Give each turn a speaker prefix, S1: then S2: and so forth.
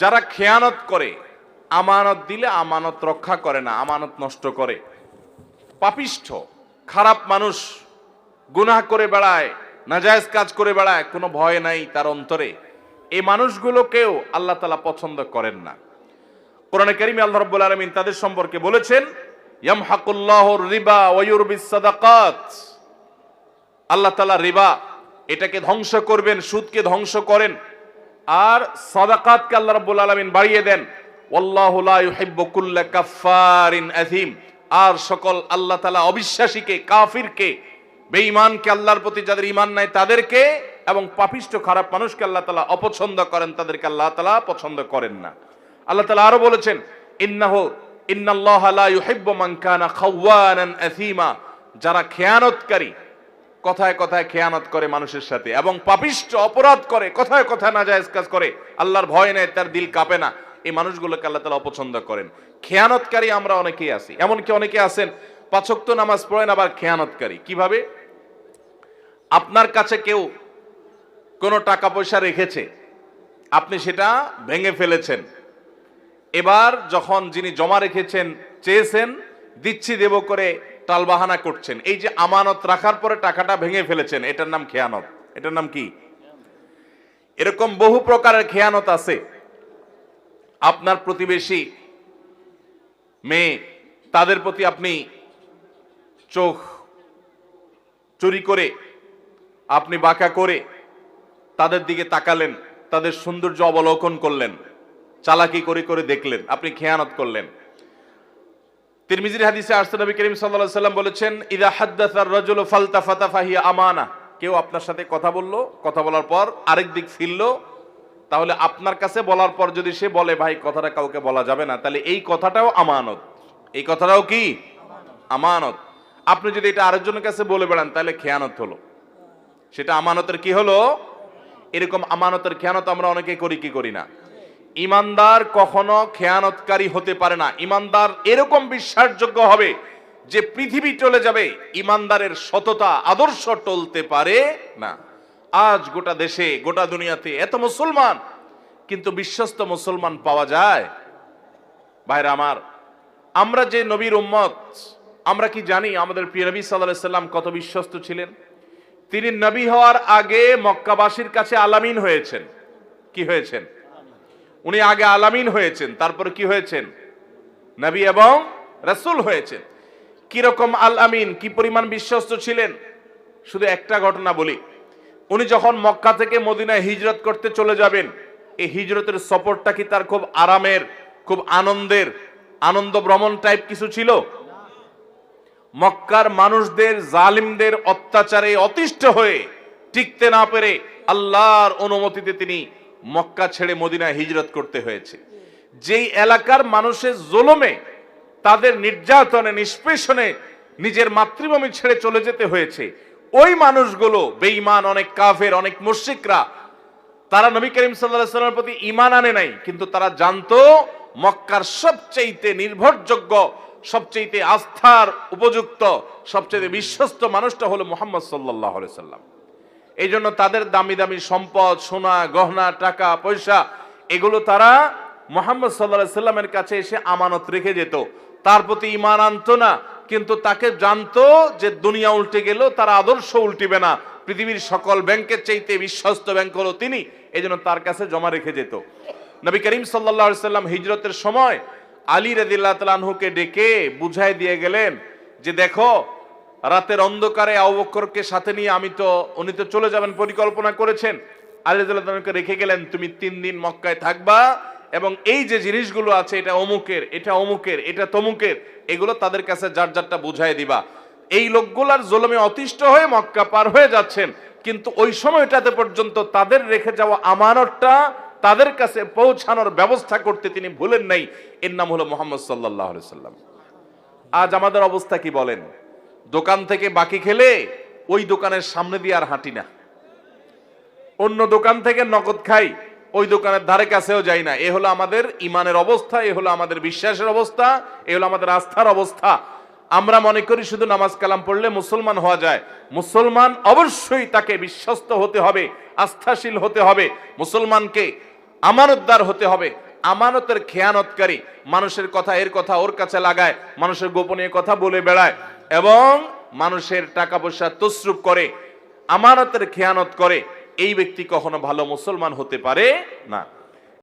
S1: যারা খেয়ানত করে, আমানত দিলে আমানত রক্ষা করে না, আমানত নষ্ট করে, পাপিষ্ঠ খারাপ মানুষ, গুনাহ করে বেড়ায়, নাজায়েজ কাজ করে বেড়ায়, কোনো ভয় নাই তার অন্তরে, এই মানুষগুলোকেও আল্লাহ তাআলা পছন্দ করেন না। কোরআনে কারীমে আল্লাহ রাব্বুল আলামিন তাদের সম্পর্কে বলেছেন, ইয়ামহাকুল্লাহুর রিবা ওয়া ইউরবিস সাদাকাত। আল্লাহ তাআলা রিবা এটাকে ধ্বংস করবেন, সুদকে ধ্বংস করেন, আর সাদাকাতকে আল্লাহ রাব্বুল আলামিন বাড়িয়ে দেন। ওয়াল্লাহু লা ইউহিব্বু কুল্লা কাফফারিন আযীম। আর সকল আল্লাহ তাআলা অবিশ্বাসীকে, কাফিরকে, বেঈমানকে, আল্লাহর প্রতি যাদের ঈমান নাই তাদেরকে, এবং পাপিষ্ঠ খারাপ মানুষকে আল্লাহ তাআলা অপছন্দ করেন, তাদেরকে আল্লাহ তাআলা পছন্দ করেন না। আল্লাহ তাআলা আরো বলেছেন, ইন্নাল্লাহা লা ইউহিব্বু মান কানা খাওয়ানান আযীমা। যারা খেয়ানতকারী, কথায় কথায় খেয়ানত করে মানুষের সাথে, এবং পাপিষ্ঠ অপরাধ করে, কথায় কথায় নাজায়েজ কাজ করে, আল্লাহর ভয় নেই, তার দিল কাঁপে না, এই মানুষগুলোকে আল্লাহ তাআলা অপছন্দ করেন। খেয়ানতকারী আমরা অনেকেই আছি, এমনকি অনেকে আছেন 5 ওয়াক্ত নামাজ পড়েন আবার খেয়ানতকারী। কিভাবে? আপনার কাছে কেউ কোনো টাকা পয়সা রেখেছে, আপনি সেটা ভেঙে ফেলেছেন, এবার যখন যিনি জমা রেখেছেন চেয়েছেন, দিচ্ছি দেব করে টালবাহানা করছেন। এই যে আমানত রাখার পরে টাকাটা ভেঙে ফেলেছেন, এটার নাম খেয়ানত। এটার নাম কি? এরকম বহু প্রকারের খেয়ানত আছে। আপনার প্রতিবেশী মেয়ে, তাদের প্রতি আপনি চোখ চুরি করে, আপনি বাঁকা করে তাদের দিকে তাকালেন, তাদের সৌন্দর্য অবলোকন করলেন, চালাকি করে করে দেখলেন, আপনি খেয়ানত করলেন। তিরমিজির হাদিসে আসছে, নবী করিম সাল্লাল্লাহু আলাইহি ওয়াসাল্লাম বলেছেন, ইযা হাদ্দাসার রাজুলু ফালতাফাতা ফাহিয়া আমানা। কেউ আপনার সাথে কথা বললো, কথা বলার পর আরেক দিক ফিরলো, তাহলে আপনার কাছে বলার পর যদি সে বলে ভাই কথাটা কাউকে বলা যাবে না, তাহলে এই কথাটাও আমানত। এই কথাটাও কি? আমানত। আপনি যদি এটা আরেকজনের কাছে বলে বেড়ান তাহলে খেয়ানত হলো, সেটা আমানতের কি হলো? এরকম আমানতের খেয়ানত আমরা অনেকে করি, কি করি না? ইমানদার কখনো খেয়ানতকারী হতে পারে না। ইমানদার এরকম বিশ্বাসযোগ্য হবে যে পৃথিবী চলে যাবে, ইমানদারের সততা আদর্শ টলতে পারে না। আজ গোটা দেশে, গোটা দুনিয়াতে এত মুসলমান, কিন্তু বিশ্বস্ত মুসলমান পাওয়া যায়? ভাইরা আমার, আমরা যে নবীর উম্মত, আমরা কি জানি আমাদের প্রিয় নবী সাল্লাল্লাহু আলাইহি সাল্লাম কত বিশ্বস্ত ছিলেন? তিনি নবী হওয়ার আগে মক্কাবাসীর কাছে আলামিন হয়েছেন। কি হয়েছেন? উনি আগে আলামিন হয়েছেন, তারপর কি হয়েছেন? নবী এবং রাসূল হয়েছেন। কিরকম আল আমিন, কি পরিমাণ বিশ্বস্ত ছিলেন? শুধু একটা ঘটনা বলি। উনি যখন মক্কা থেকে মদিনায় হিজরত করতে চলে যাবেন, এই হিজরতের সফরটা কি তার খুব আরামের, খুব আনন্দের, আনন্দ ভ্রমণ টাইপ কিছু ছিল? মক্কার মানুষদের, জালিমদের অত্যাচারে অতিষ্ঠ হয়ে টিকতে না পেরে আল্লাহর অনুমতিতে তিনি মক্কা ছেড়ে মদিনায় হিজরত করতে হয়েছে। যেই এলাকার মানুষের জুলুমে, তাদের নির্যাতনে, নিষ্পেষণে নিজের মাতৃভূমি ছেড়ে চলে যেতে হয়েছে, ওই মানুষগুলো বেঈমান, অনেক কাফের, অনেক মুশরিকরা, তারা নবী করিম সাল্লাল্লাহু আলাইহি ওয়াসাল্লামের প্রতি ঈমান আনে নাই, কিন্তু তারা জানতো মক্কার সবচেয়ে নির্ভরযোগ্য, সবচেয়ে আস্থার উপযুক্ত, সবচেয়ে বিশ্বস্ত মানুষটা হলো মুহাম্মদ সাল্লাল্লাহু আলাইহি ওয়াসাল্লাম। এই জন্য তাদের দামি দামি সম্পদ, সোনা গহনা, টাকা পয়সা, এগুলো তারা মুহাম্মদ সাল্লাল্লাহু আলাইহি ওয়াসাল্লামের কাছে এসে আমানত রেখে যেত। তার প্রতি ঈমান আনতো না, কিন্তু তাকে জানতো যে দুনিয়া উল্টে গেল তার আদর্শ উল্টিবে না, পৃথিবীর সকল ব্যাংকের চাইতে বিশ্বস্ত ব্যাংক হলো তিনি, এই জন্য তার কাছে জমা রেখে যেত। নবী করিম সাল্লাল্লাহু আলাইহি ওয়াসাল্লাম হিজরতের সময় আলী রাদিয়াল্লাহু তাআলা আনহুকে ডেকে বুঝাই দিয়ে গেলেন যে দেখো, রাতের অন্ধকারে আবু বকরকে সাথে নিয়ে উনি তো চলে যাবেন পরিকল্পনা করেছেন, আলী রাদিয়াল্লাহু তাআলাকে রেখে গেলেন, তুমি 3 দিন মক্কায় থাকবা, এবং এই যে জিনিসগুলো আছে, এটা অমুকের, এটা অমুকের, এটা তমুকের, এগুলো তাদের কাছে যার যারটা বুঝাই দিবা। এই লোকগুলার জুলুমে অতিষ্ঠ হয়ে মক্কা পার হয়ে যাচ্ছেন, কিন্তু ওই সময়টাতে পর্যন্ত তাদের রেখে যাওয়া আমানতটা তাদের কাছে পৌঁছানোর ব্যবস্থা করতে তিনি ভুলেন নাই। এর নাম হলো মুহাম্মদ সাল্লাল্লাহু আলাইহি ওয়াসাল্লাম। আজ আমাদের অবস্থা কি বলেন? দোকান থেকে বাকি খেলে ওই দোকানের সামনে দিয়ে আর হাঁটি না, অন্য দোকান থেকে নগদ খাই, ওই দোকানের ধারে কাছেও যাই না। এ হলো আমাদের ইমানের অবস্থা, এ হলো আমাদের বিশ্বাসের অবস্থা, এ হলো আমাদের আস্থার অবস্থা। আমরা মনে করি শুধু নামাজ কালাম পড়লে মুসলমান হওয়া যায়। মুসলমান অবশ্যই তাকে বিশ্বস্ত হতে হবে, আস্থাশীল হতে হবে। মুসলমানকে আমানতদার হতে হবে। আমানতের খেয়ানতকারী, মানুষের কথা এর কথা ওর কাছে লাগায়, মানুষের গোপনীয় কথা বলে বেড়ায় এবং মানুষের টাকা পয়সা তসরুপ করে, আমানতের খেয়ানত করে, এই ব্যক্তি কখনো ভালো মুসলমান হতে পারে না।